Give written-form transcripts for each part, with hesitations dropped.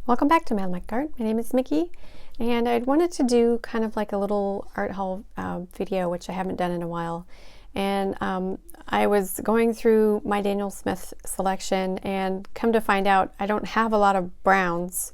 Welcome back to Mad Mike Art. My name is Mickey, and I wanted to do kind of like a little art haul video, which I haven't done in a while. And I was going through my Daniel Smith selection, and come to find out I don't have a lot of browns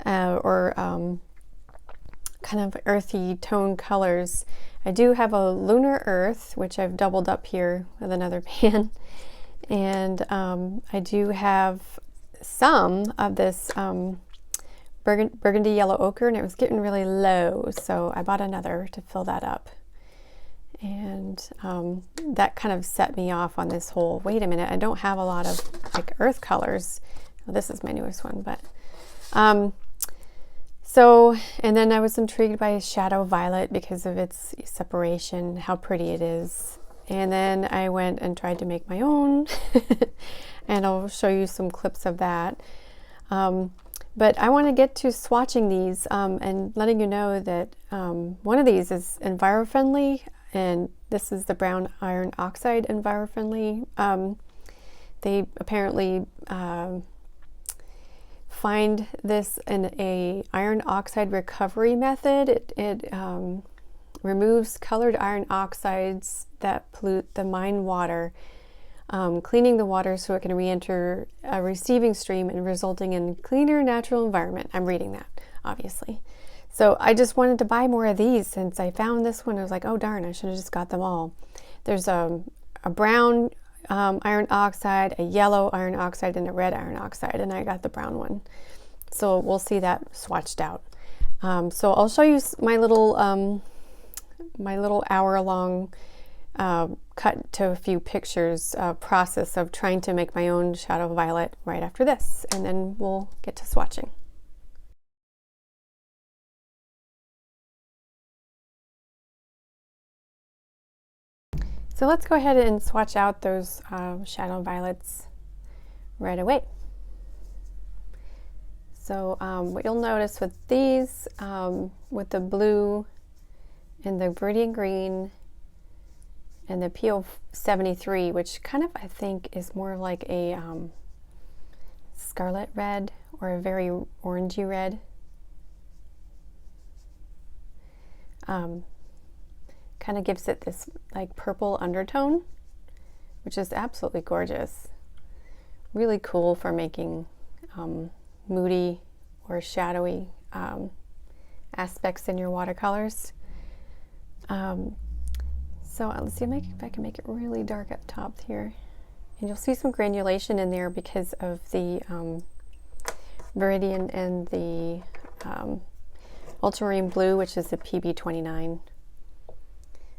or kind of earthy tone colors. I do have a Lunar Earth, which I've doubled up here with another pan, and I do have some of this burgundy yellow ochre, and it was getting really low, so I bought another to fill that up. And that kind of set me off on this whole, wait a minute, I don't have a lot of like earth colors. Well, this is my newest one, but so, and then I was intrigued by Shadow Violet because of its separation, how pretty it is. And then I went and tried to make my own and I'll show you some clips of that. But I want to get to swatching these and letting you know that one of these is enviro-friendly, and this is the brown iron oxide enviro-friendly. They apparently find this in a iron oxide recovery method. It removes colored iron oxides that pollute the mine water, cleaning the water so it can re-enter a receiving stream and resulting in cleaner natural environment. I'm reading that, obviously. So I just wanted to buy more of these since I found this one. I was like, oh darn, I should have just got them all. There's a brown iron oxide, a yellow iron oxide, and a red iron oxide, and I got the brown one. So we'll see that swatched out. So I'll show you my little hour-long cut to a few pictures process of trying to make my own Shadow Violet right after this, and then we'll get to swatching. So let's go ahead and swatch out those Shadow Violets right away. So what you'll notice with these, with the blue and the Viridian Green and the PO73, which kind of I think is more like a scarlet red or a very orangey red. Kind of gives it this like purple undertone, which is absolutely gorgeous. Really cool for making moody or shadowy aspects in your watercolors. So let's see if I can make it really dark up top here. And you'll see some granulation in there because of the Viridian and the ultramarine blue, which is the PB29.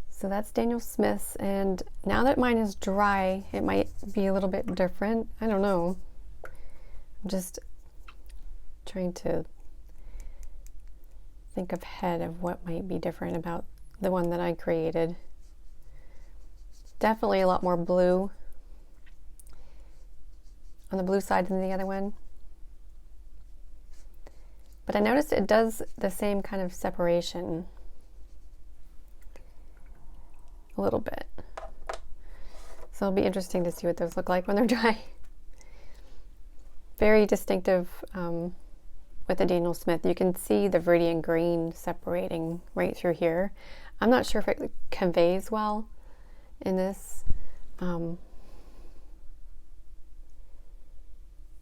So that's Daniel Smith's, and now that mine is dry, it might be a little bit different. I don't know. I'm just trying to think ahead of what might be different about the one that I created. Definitely a lot more blue on the blue side than the other one. But I noticed it does the same kind of separation a little bit. So it'll be interesting to see what those look like when they're dry. Very distinctive with the Daniel Smith. You can see the Viridian Green separating right through here. I'm not sure if it conveys well in this,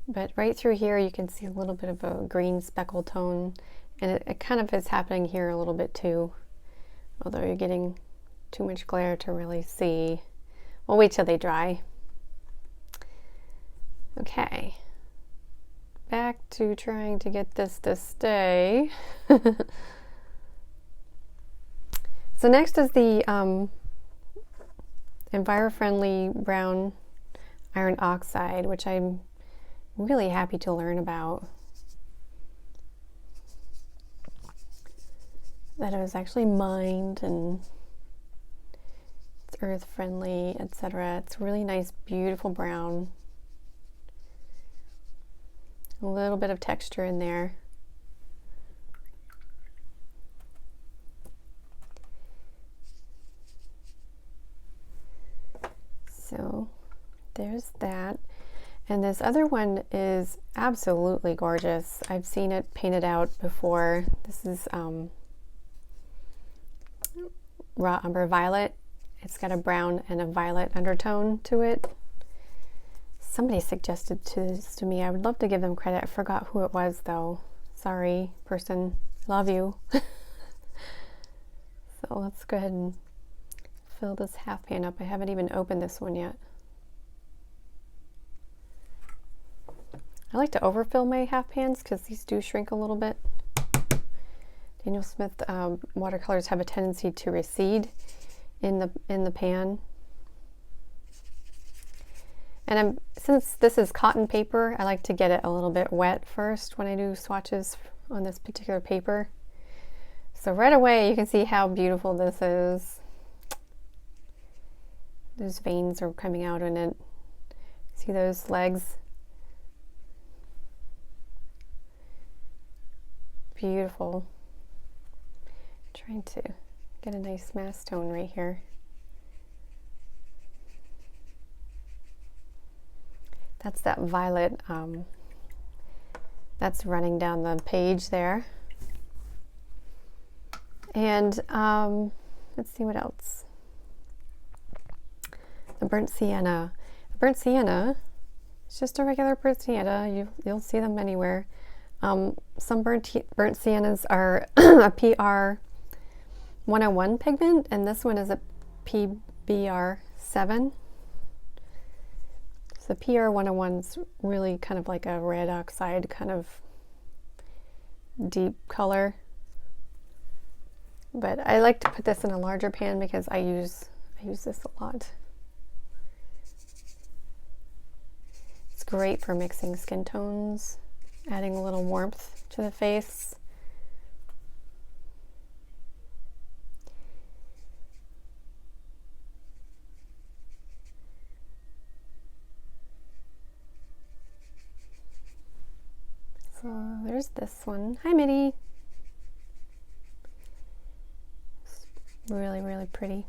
but right through here you can see a little bit of a green speckle tone, and it kind of is happening here a little bit too, although you're getting too much glare to really see. We'll wait till they dry. Okay, back to trying to get this to stay. So next is the enviro-friendly brown iron oxide, which I'm really happy to learn about. That it was actually mined and it's earth friendly, etc. It's really nice, beautiful brown. A little bit of texture in there. So there's that. And this other one is absolutely gorgeous. I've seen it painted out before. This is Raw Umber Violet. It's got a brown and a violet undertone to it. Somebody suggested this to me. I would love to give them credit. I forgot who it was though. Sorry, person. Love you. So let's go ahead and fill this half pan up. I haven't even opened this one yet. I like to overfill my half pans because these do shrink a little bit. Daniel Smith watercolors have a tendency to recede in the pan. And since this is cotton paper, I like to get it a little bit wet first when I do swatches on this particular paper. So right away you can see how beautiful this is. Those veins are coming out in it. See those legs? Beautiful. Trying to get a nice mass tone right here. That's that violet that's running down the page there. And let's see what else. The burnt sienna. The burnt sienna is just a regular burnt sienna. You'll see them anywhere. Some burnt siennas are a PR 101 pigment, and this one is a PBR7. So PR 101 is really kind of like a red oxide kind of deep color. But I like to put this in a larger pan because I use this a lot. It's great for mixing skin tones, adding a little warmth to the face. So there's this one. Hi, Mitty. It's really, really pretty.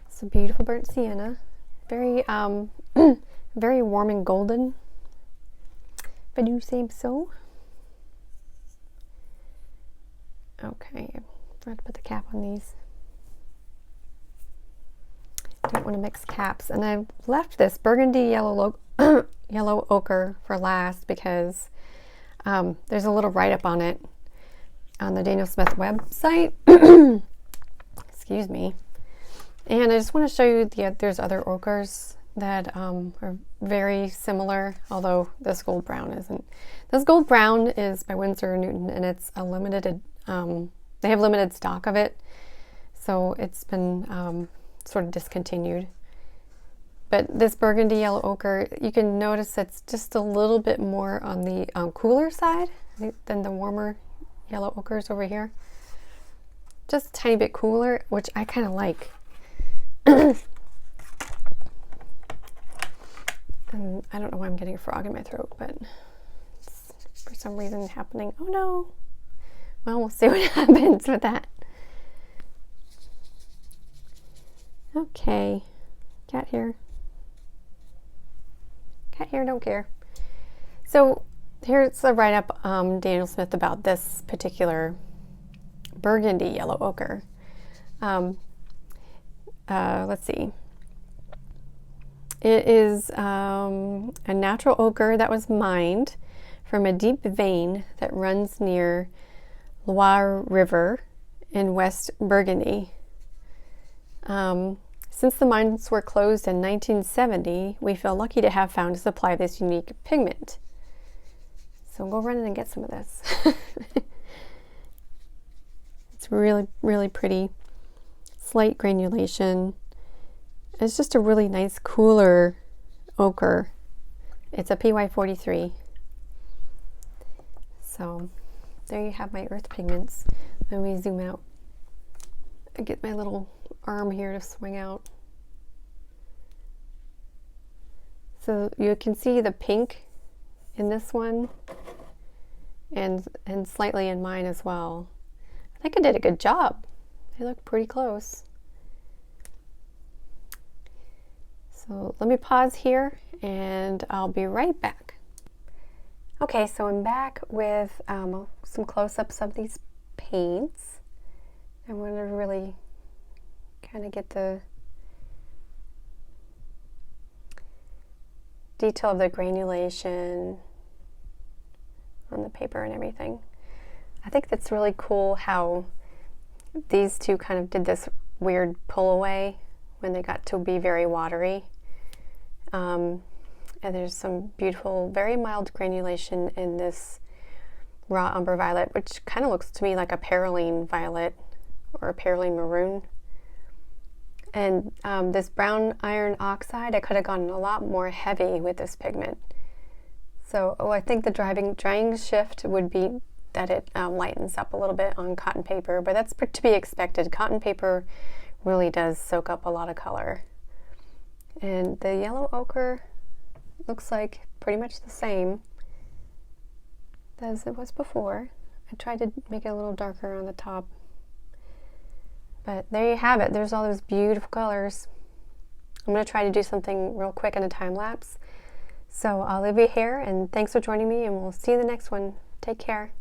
It's a beautiful burnt sienna. Very, very warm and golden, if I do say so. Okay. I have to put the cap on these. Don't want to mix caps. And I've left this burgundy yellow ochre for last because there's a little write-up on it on the Daniel Smith website. Excuse me. And I just want to show you there's other ochres that are very similar, although this gold brown isn't. This gold brown is by Winsor & Newton, and it's a limited they have limited stock of it, so it's been sort of discontinued. But this burgundy yellow ochre, you can notice it's just a little bit more on the cooler side than the warmer yellow ochres over here. Just a tiny bit cooler, which I kind of like. And I don't know why I'm getting a frog in my throat, but it's for some reason happening. Oh no! Well, we'll see what happens with that. Okay, cat hair. Cat hair, don't care. So here's a write-up, Daniel Smith, about this particular burgundy yellow ochre. Let's see. It is a natural ochre that was mined from a deep vein that runs near Loire River in West Burgundy. Since the mines were closed in 1970, we feel lucky to have found a supply of this unique pigment. So go run in and get some of this. It's really, really pretty. Slight granulation. It's just a really nice, cooler ochre. It's a PY43. So there you have my earth pigments. Let me zoom out. I get my little arm here to swing out. So you can see the pink in this one and slightly in mine as well. I think I did a good job. They look pretty close. So let me pause here and I'll be right back. Okay, so I'm back with some close-ups of these paints. I want to really kind of get the detail of the granulation on the paper and everything. I think that's really cool how these two kind of did this weird pull away when they got to be very watery. And there's some beautiful, very mild granulation in this raw umber violet, which kind of looks to me like a perylene violet or a perylene maroon. And this brown iron oxide, I could have gone a lot more heavy with this pigment. So I think the drying shift would be that it lightens up a little bit on cotton paper, but that's to be expected. Cotton paper really does soak up a lot of color. And the yellow ochre looks like pretty much the same as it was before. I tried to make it a little darker on the top. But there you have it. There's all those beautiful colors. I'm going to try to do something real quick in a time lapse. So I'll leave you here, and thanks for joining me, and we'll see you in the next one. Take care.